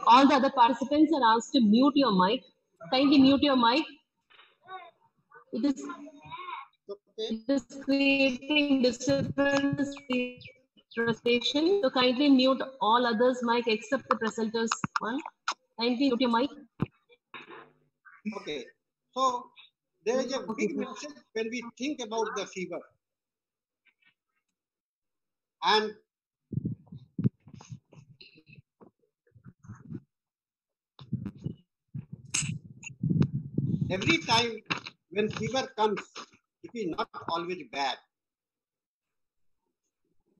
all the other participants are asked to mute your mic. Kindly mute your mic. It is creating disturbance in the presentation. So kindly mute all others' mic except the presenters one. Kindly mute your mic. Okay. So there is a big message when we think about the fever. And every time when fever comes, it is not always bad.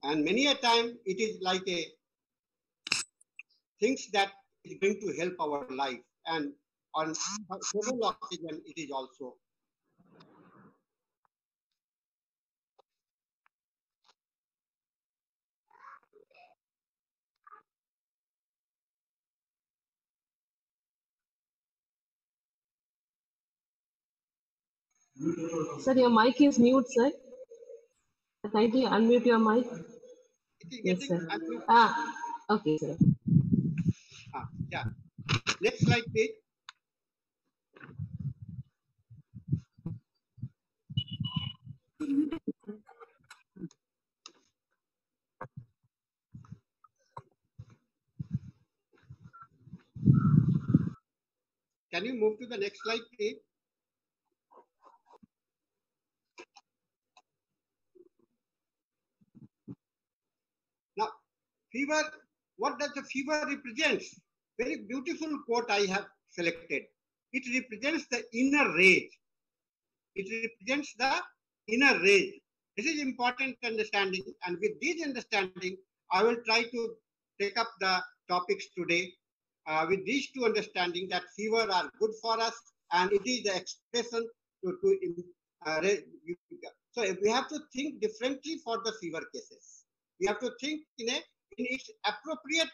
And many a time it is like a things that is going to help our life. And on several occasions it is also. Sir, your mic is mute, sir. Kindly unmute your mic. Yes, sir. Okay, sir. Yeah. Next slide, please. Can you move to the next slide, please? Now, fever, what does the fever represent? Very beautiful quote I have selected. It represents the inner rage. It represents the inner rage. This is important understanding. And with this understanding, I will try to take up the topics today with these two understanding that fever are good for us and it is the expression so we have to think differently for the fever cases. We have to think in its appropriate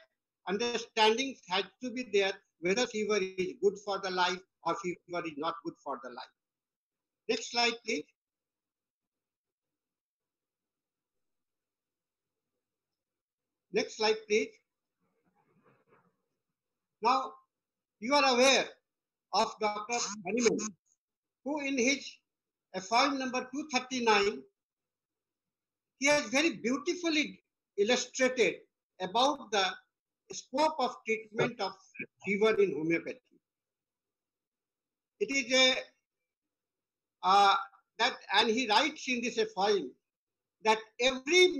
understanding has to be there whether fever is good for the life or fever is not good for the life. Next slide, please. Next slide, please. Now, you are aware of Dr. Hahnemann, who in his FOIM number 239, he has very beautifully illustrated about the scope of treatment of fever in homeopathy. It is and he writes in this FOIM that every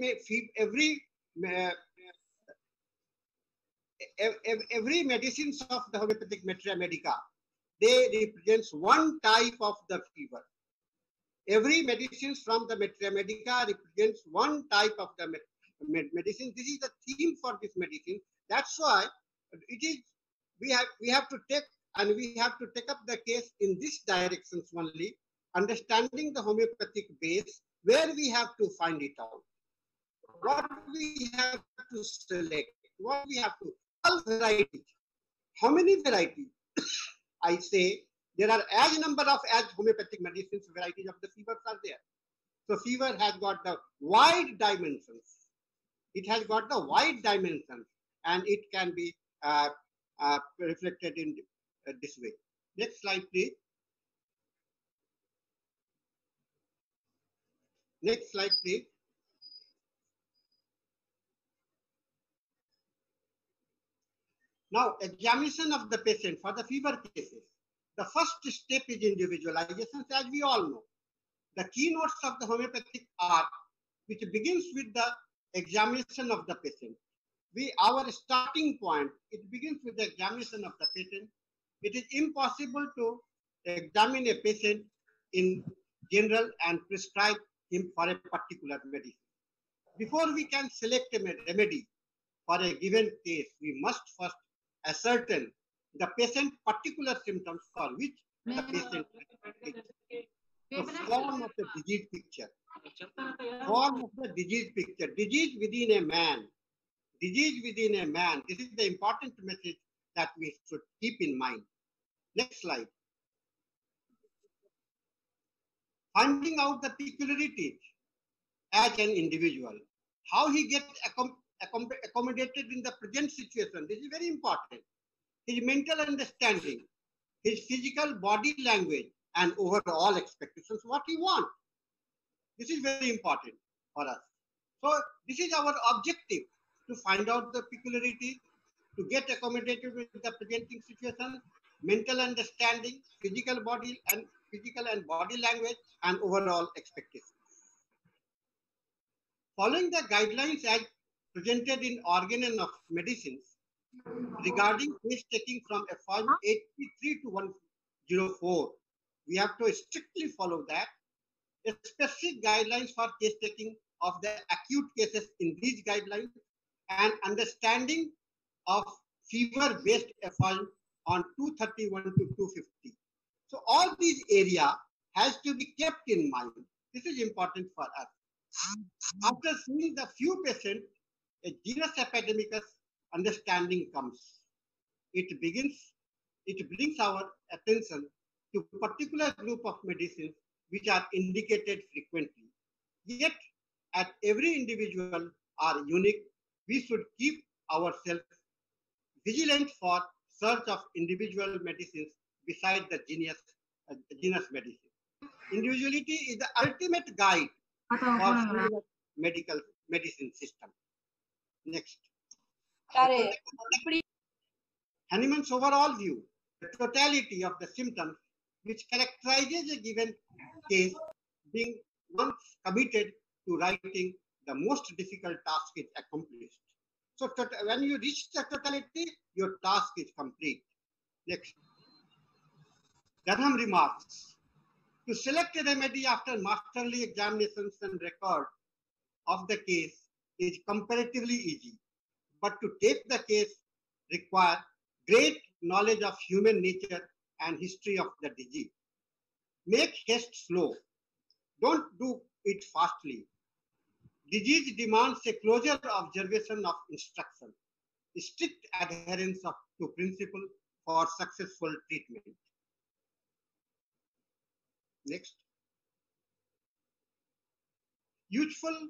medicines of the homeopathic Materia Medica, they represents one type of the fever. Every medicines from the Materia Medica represents one type of the medicine. This is the theme for this medicine. That's why it is we have to take up the case in this directions only, understanding the homeopathic base, where we have to find it out, what we have to select, what we have to, all varieties. How many varieties? I say there are as number of as homeopathic medicines varieties of the fevers are there. So fever has got the wide dimensions. It has got the wide dimensions and it can be reflected in this way. Next slide, please. Next slide, please. Now, examination of the patient for the fever cases. The first step is individualization, as we all know. The keynotes of the homeopathic art, which begins with the examination of the patient. Our starting point, it begins with the examination of the patient. It is impossible to examine a patient in general and prescribe him for a particular medicine. Before we can select a remedy for a given case, we must first ascertain the patient particular symptoms for which the patient is. The form of the disease picture. Form of the disease picture. Disease within a man. Disease within a man. This is the important message that we should keep in mind. Next slide. Finding out the peculiarities as an individual. How he gets accommodated in the present situation. This is very important. his mental understanding, his physical body language, and overall expectations, what he wants. This is very important for us. So this is our objective, to find out the peculiarity, to get accommodated with the presenting situation, mental understanding, physical and body language, and overall expectations. Following the guidelines as presented in Organ and of Medicines regarding case taking from FY 83 to 104, we have to strictly follow that. Specific guidelines for case taking of the acute cases in these guidelines, and understanding of fever-based FI on 231 to 250. So all these area has to be kept in mind. This is important for us. After seeing the few patients, a genus epidemicus understanding comes. It brings our attention to a particular group of medicines which are indicated frequently. Yet, as every individual are unique, we should keep ourselves vigilant for search of individual medicines beside the genus medicine. Individuality is the ultimate guide for medical medicine system. Next. Hahnemann's overall view, the totality of the symptoms which characterizes a given case, being once committed to writing, the most difficult task is accomplished. So when you reach the totality, your task is complete. Next. Durham remarks, to select a remedy after masterly examinations and record of the case is comparatively easy, but to take the case requires great knowledge of human nature and history of the disease. Make haste slow. Don't do it fastly. Disease demands a closer observation of instruction, strict adherence to principle for successful treatment. Next. Useful.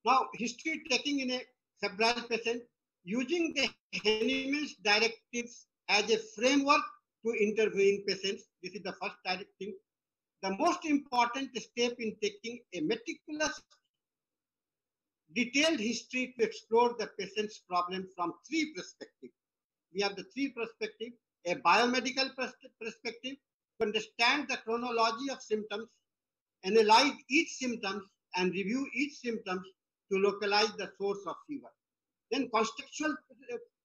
Now, history taking in a febrile patient, using the Hahnemann's directives as a framework to interviewing patients. This is the first directive. The most important step in taking a meticulous, detailed history to explore the patient's problem from three perspectives. We have the three perspectives: a biomedical perspective, to understand the chronology of symptoms, analyze each symptom, and review each symptom to localize the source of fever. Then contextual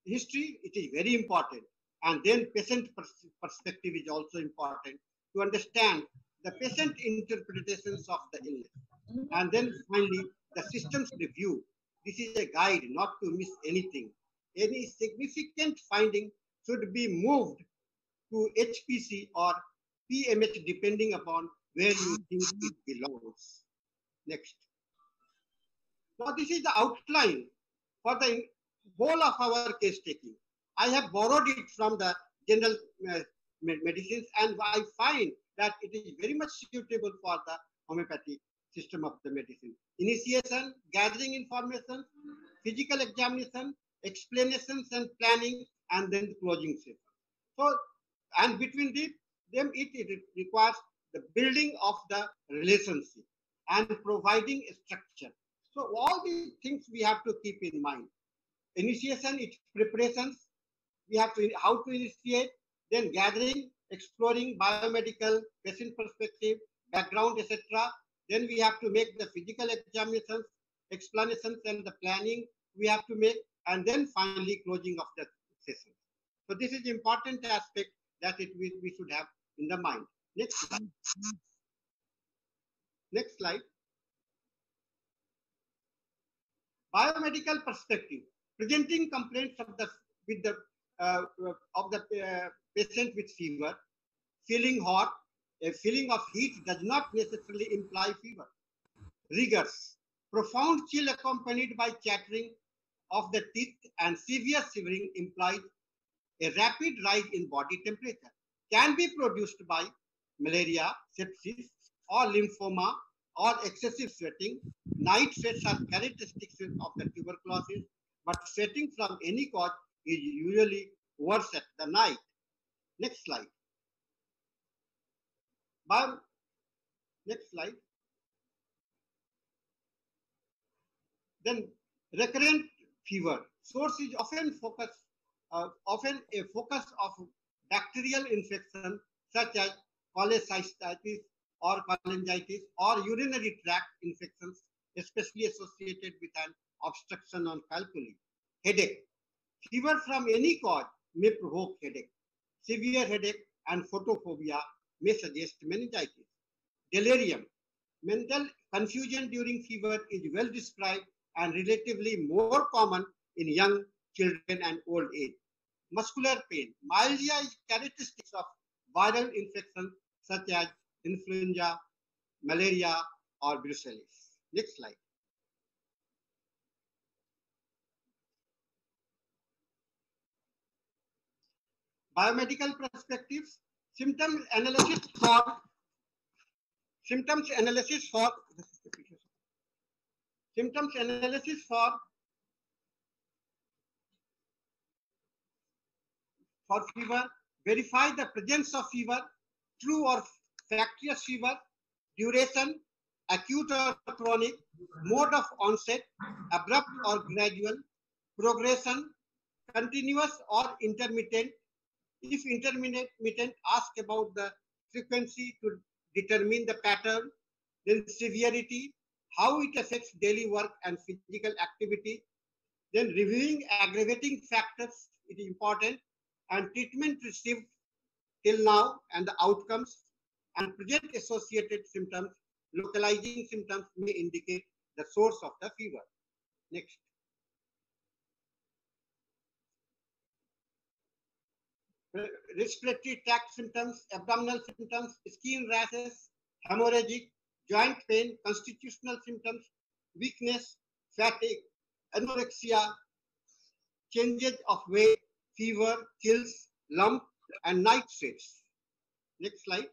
history, it is very important. And then patient perspective is also important to understand the patient interpretations of the illness. And then finally, the systems review. This is a guide not to miss anything. Any significant finding should be moved to HPC or PMH depending upon where you think it belongs. Next. Now this is the outline for the whole of our case taking. I have borrowed it from the general medicines, and I find that it is very much suitable for the homeopathy system of the medicine. Initiation, gathering information, physical examination, explanations and planning, and then closing session. So, and between them, it requires the building of the relationship and providing a structure. So all these things we have to keep in mind. Initiation, its preparations, we have to how to initiate, then gathering, exploring biomedical, patient perspective, background, etc. Then we have to make the physical examinations, explanations, and the planning we have to make, and then finally closing of the session. So this is important aspect that we should have in the mind. Next slide. Next slide. Biomedical perspective, presenting complaints of the patient with fever, feeling hot. A feeling of heat does not necessarily imply fever. Rigors, profound chill accompanied by chattering of the teeth and severe shivering implies a rapid rise in body temperature. Can be produced by malaria, sepsis, or lymphoma, or excessive sweating. Night sweats are characteristics of the tuberculosis, but sweating from any cause is usually worse at the night. Next slide. Next slide. Then recurrent fever. Source is often a focus of bacterial infection such as cholecystitis or cholangitis or urinary tract infections, especially associated with an obstruction on calculi. Headache. Fever from any cause may provoke headache. Severe headache and photophobia may suggest meningitis. Delirium. Mental confusion during fever is well described and relatively more common in young children and old age. Muscular pain. Myalgia is characteristics of viral infections such as influenza, malaria, or brucellosis. Next slide. Biomedical perspectives. Symptom analysis for symptoms analysis for fever. Verify the presence of fever, true or factious fever, duration, acute or chronic, mode of onset, abrupt or gradual, progression, continuous or intermittent. If intermittent, ask about the frequency to determine the pattern, then severity, how it affects daily work and physical activity, then reviewing aggravating factors, it is important, and treatment received till now and the outcomes, and present associated symptoms. Localizing symptoms may indicate the source of the fever. Next. Respiratory tract symptoms, abdominal symptoms, skin rashes, hemorrhagic, joint pain, constitutional symptoms, weakness, fatigue, anorexia, changes of weight, fever, chills, lump, and night sweats. Next slide.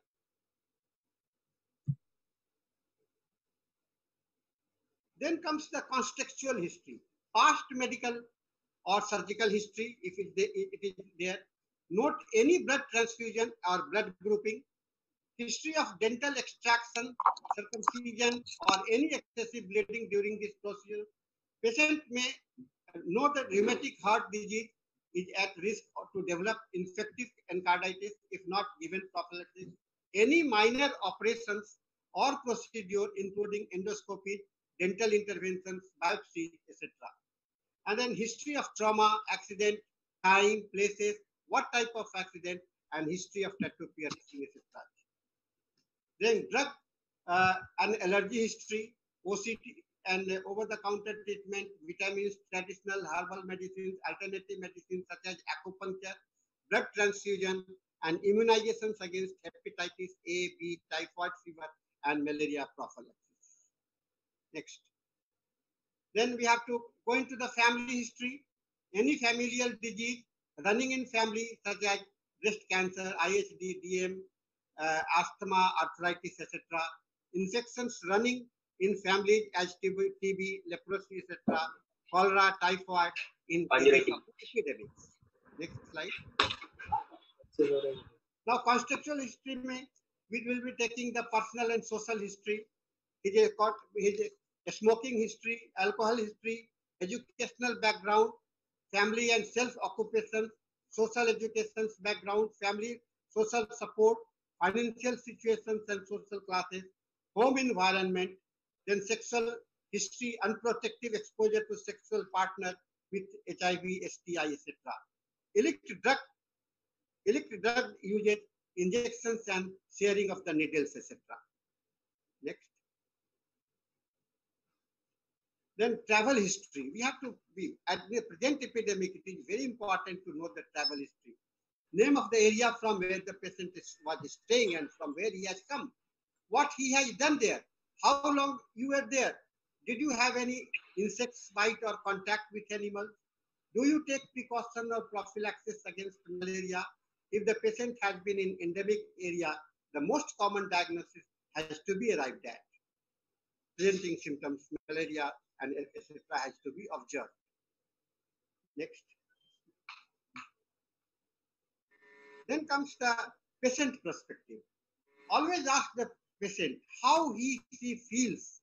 Then comes the contextual history, past medical or surgical history, if it is there. Note any blood transfusion or blood grouping, history of dental extraction, circumcision, or any excessive bleeding during this procedure. Patient may know that rheumatic heart disease is at risk to develop infective encarditis if not given prophylaxis. Any minor operations or procedure, including endoscopy, dental interventions, biopsies, etc. And then history of trauma, accident, time, places, what type of accident, and history of tattoo piercing, etc. Then drug and allergy history, OCT and over-the-counter treatment, vitamins, traditional herbal medicines, alternative medicines such as acupuncture, blood transfusion, and immunizations against hepatitis A, B, typhoid fever, and malaria prophylaxis. Next. Then we have to go into the family history. Any familial disease running in family such as breast cancer, IHD, DM, asthma, arthritis, etc. Infections running in families as TB, leprosy, etc. Cholera, typhoid in epidemics. Next slide. Now, contextual history we will be taking the personal and social history. His smoking history, alcohol history, educational background, family and self-occupation, social education background, family, social support, financial situations and social classes, home environment, then sexual history, unprotected exposure to sexual partner with HIV, STI, etc. Illicit drug usage, injections and sharing of the needles, etc. Next. Then travel history. We have to be, at the present epidemic, it is very important to know the travel history. Name of the area from where the patient was staying and from where he has come. What he has done there. How long you were there. Did you have any insects bite or contact with animals? Do you take precaution or prophylaxis against malaria? If the patient has been in endemic area, the most common diagnosis has to be arrived at. Presenting symptoms, malaria, and etc. has to be observed. Next. Then comes the patient perspective. Always ask the patient how she feels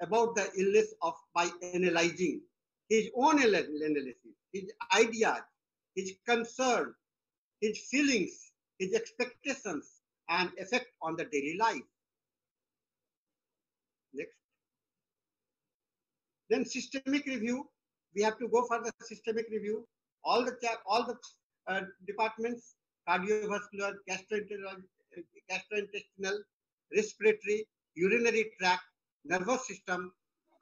about the illness of by analyzing his own analysis, his ideas, his concern, his feelings, his expectations, and effect on the daily life. Next. Then systemic review. We have to go for the systemic review. All the departments: cardiovascular, gastrointestinal, respiratory, urinary tract, nervous system,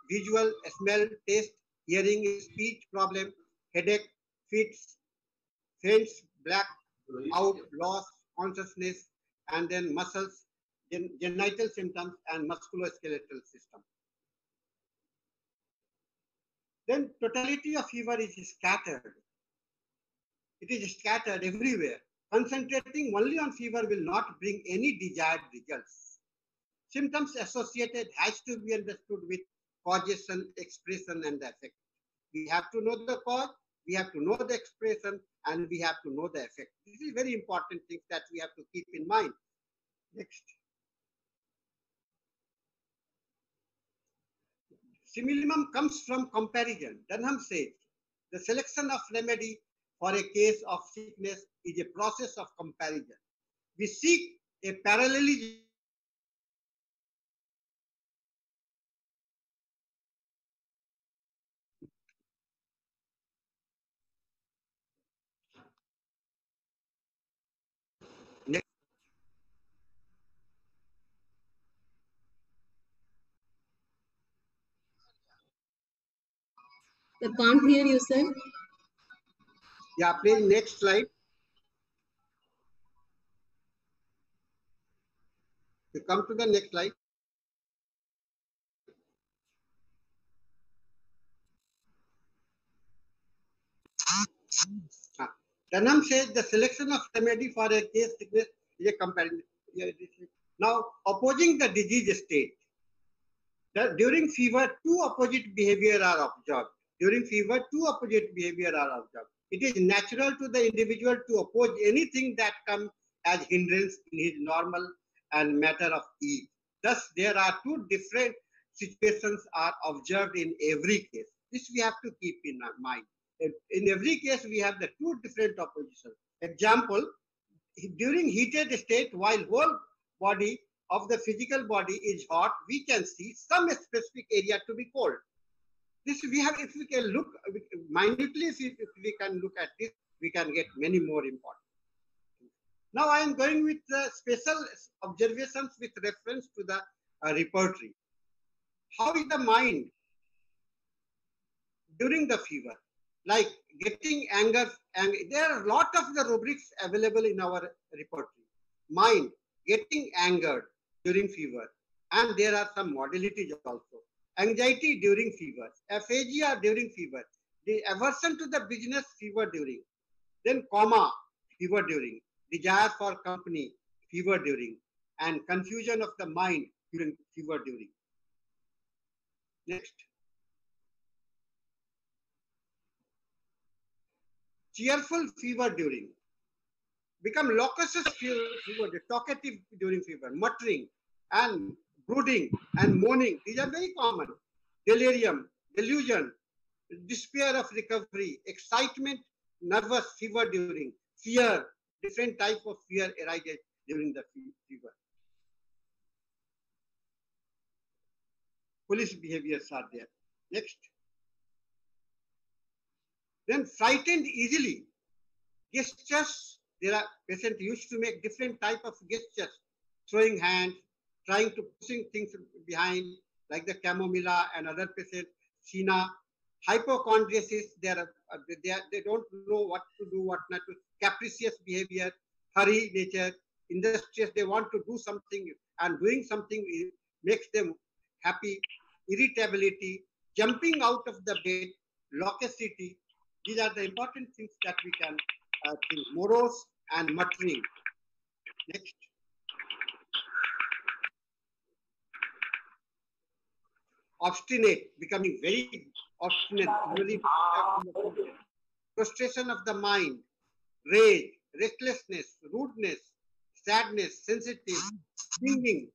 visual, smell, taste, hearing, speech problem, headache, fits, faints, black out, loss, consciousness, and then muscles, genital symptoms, and musculoskeletal system. Then totality of fever is scattered. It is scattered everywhere. Concentrating only on fever will not bring any desired results. Symptoms associated has to be understood with causation, expression, and the effect. We have to know the cause, we have to know the expression, and we have to know the effect. This is very important thing that we have to keep in mind. Next. Simillimum comes from comparison. Dunham says, the selection of remedy for a case of sickness is a process of comparison. We seek a parallelism. I can't hear you, sir. Yeah, please next slide. You come to the next slide. Dunham says the selection of remedy for a case sickness is a comparison. Now, opposing the disease state. During fever, two opposite behavior are observed. During fever, two opposite behavior are observed. It is natural to the individual to oppose anything that comes as hindrance in his normal and matter of ease. Thus, there are two different situations are observed in every case. This we have to keep in mind. In every case, we have the two different oppositions. Example, during heated state, while whole body of the physical body is hot, we can see some specific area to be cold. This we have, if we can look minutely, if we can look at this, we can get many more important. Now I am going with special observations with reference to the repertory. How is the mind during the fever? Like getting anger, there are a lot of the rubrics available in our repertory. Mind, getting angered during fever, and there are some modalities also. Anxiety during fever, aphasia during fever, the aversion to the business fever during, then coma, fever during, desire for company, fever during, and confusion of the mind during fever during. Next. Cheerful fever during, become loquacious fever, talkative during fever, muttering and brooding and moaning. These are very common. Delirium, delusion, despair of recovery, excitement, nervous fever during, fear, different type of fear arises during the fever. Police behaviors are there. Next. Then frightened easily. Gestures, there are patients used to make different type of gestures, throwing hands, trying to pushing things behind, like the chamomilla and other patients, Sina. Hypochondriasis, they don't know what to do, what not to. Capricious behavior, hurry nature, industrious, they want to do something, and doing something makes them happy. Irritability, jumping out of the bed, loquacity. These are the important things that we can think. Morose and muttering. Next. Obstinate, becoming very obstinate, really frustration of the mind, rage, restlessness, rudeness, sadness, sensitive, singing,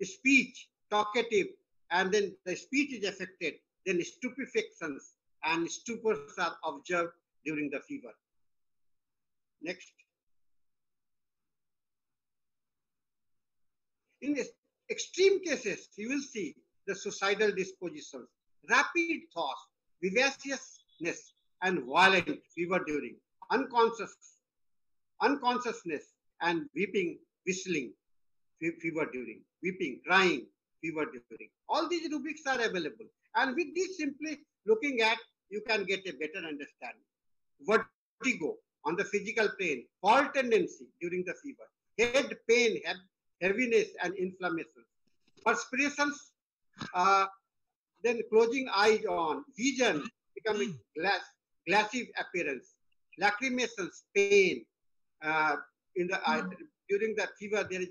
speech, talkative, and then the speech is affected, then stupefactions and stupors are observed during the fever. Next. In extreme cases, you will see the suicidal dispositions, rapid thoughts, vivaciousness, and violent fever during unconsciousness, and weeping, whistling, fever during, weeping, crying, fever during. All these rubrics are available. And with this simply looking at, you can get a better understanding. Vertigo on the physical plane, fall tendency during the fever, head pain, heaviness and inflammation, perspirations, then closing eyes on, vision becoming glassy appearance, lacrimations, pain, in the during the fever there is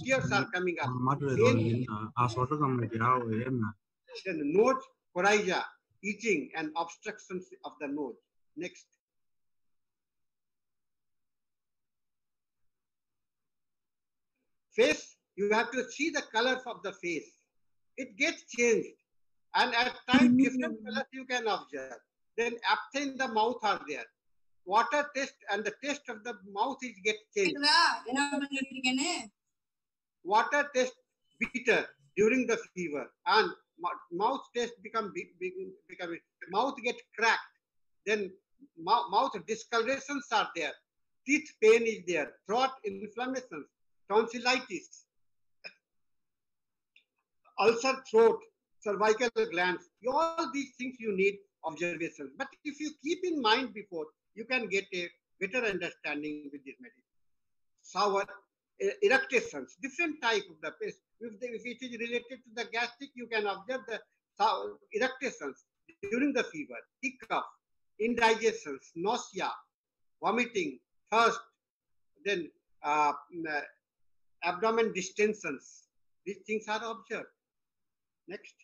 tears are coming up. Then nose, coryza, itching and obstructions of the nose. Next. Face, you have to see the colors of the face. It gets changed. And at times, different colors you can observe. Then aphtha in the mouth are there. Water taste and the taste of the mouth is get changed. Water taste bitter during the fever, and mouth taste become mouth get cracked. Then mouth discolorations are there. Teeth pain is there. Throat inflammation, tonsillitis, ulcer throat, cervical glands. All these things you need observations. But if you keep in mind before, you can get a better understanding with this medicine. Sour, eructations, different type of the paste. If it is related to the gastric, you can observe the eructations during the fever, hiccup, indigestions, nausea, vomiting, thirst, then abdomen distensions. These things are observed. Next.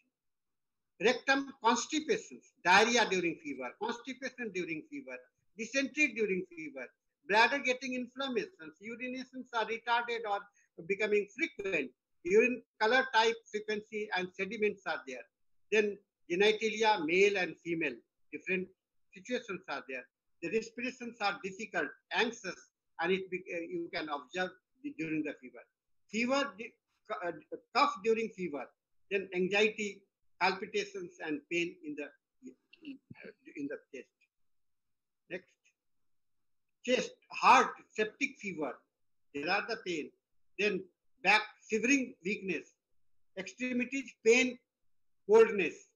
Rectum constipations, diarrhea during fever, constipation during fever, dysentery during fever, bladder getting inflammations, urinations are retarded or becoming frequent, urine color type, frequency and sediments are there. Then genitalia, male and female, different situations are there. The respirations are difficult, anxious, and you can observe during the fever. Fever, cough during fever, then anxiety, palpitations and pain in the chest. Next. Chest, heart, septic fever. There are the pain. Then back, shivering, weakness. Extremities, pain, coldness.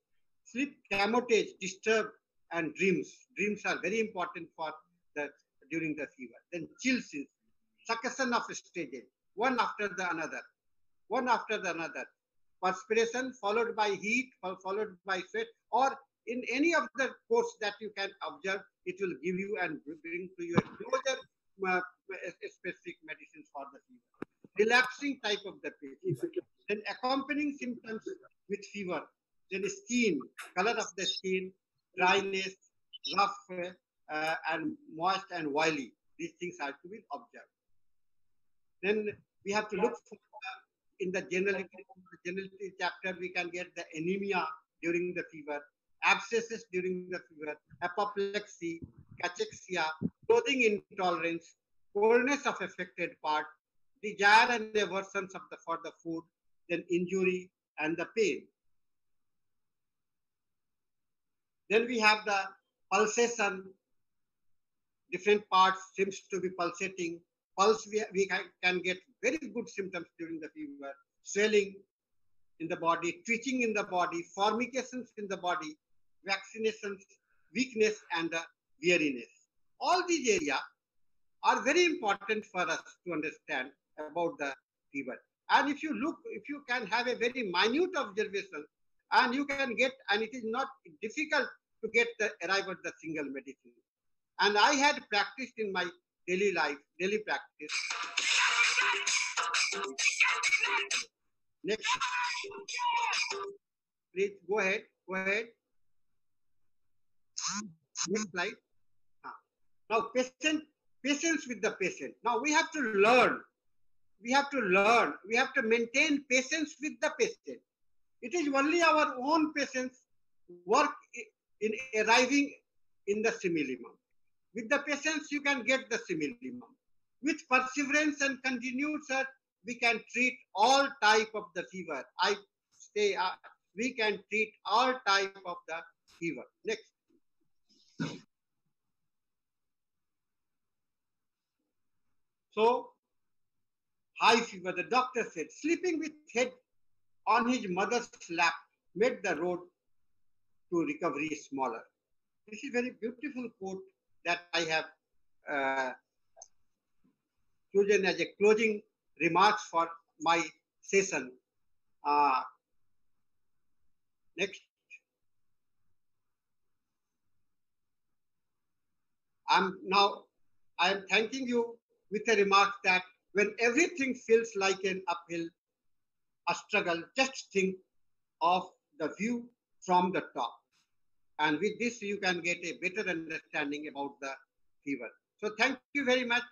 Sleep, camotage, disturb, and dreams. Dreams are very important for during the fever. Then chills, succession of stages, one after the another. Perspiration followed by heat, followed by sweat, or in any of the course that you can observe, it will give you and bring to you a closer specific medicines for the fever. Relapsing type of the fever. Then accompanying symptoms with fever. Then skin, color of the skin, dryness, rough and moist and oily. These things have to be observed. Then we have to look for in the generality chapter, we can get the anemia during the fever, abscesses during the fever, apoplexy, cachexia, clothing intolerance, coldness of affected part, desire and aversion for the food, then injury and the pain. Then we have the pulsation, different parts seems to be pulsating. Pulse, we can get very good symptoms during the fever, swelling in the body, twitching in the body, formications in the body, vaccinations, weakness, and weariness. All these areas are very important for us to understand about the fever. And if you look, if you can have a very minute observation, and you can get, and it is not difficult to get arrive at the single medicine. And I had practiced in my daily life, daily practice. Next. Please go ahead. Next slide. Now, patient patience with the patient. Now we have to learn. We have to maintain patience with the patient. It is only our own patience work in arriving in the simillimum. With the patience, you can get the simillimum. With perseverance and continued search, we can treat all type of the fever. I say we can treat all type of the fever. Next. So, high fever, the doctor said, sleeping with head on his mother's lap made the road to recovery smaller. This is very beautiful quote that I have chosen as a closing remarks for my session. Next. I am thanking you with a remark that when everything feels like an uphill, a struggle, just think of the view from the top. And with this, you can get a better understanding about the fever. So thank you very much.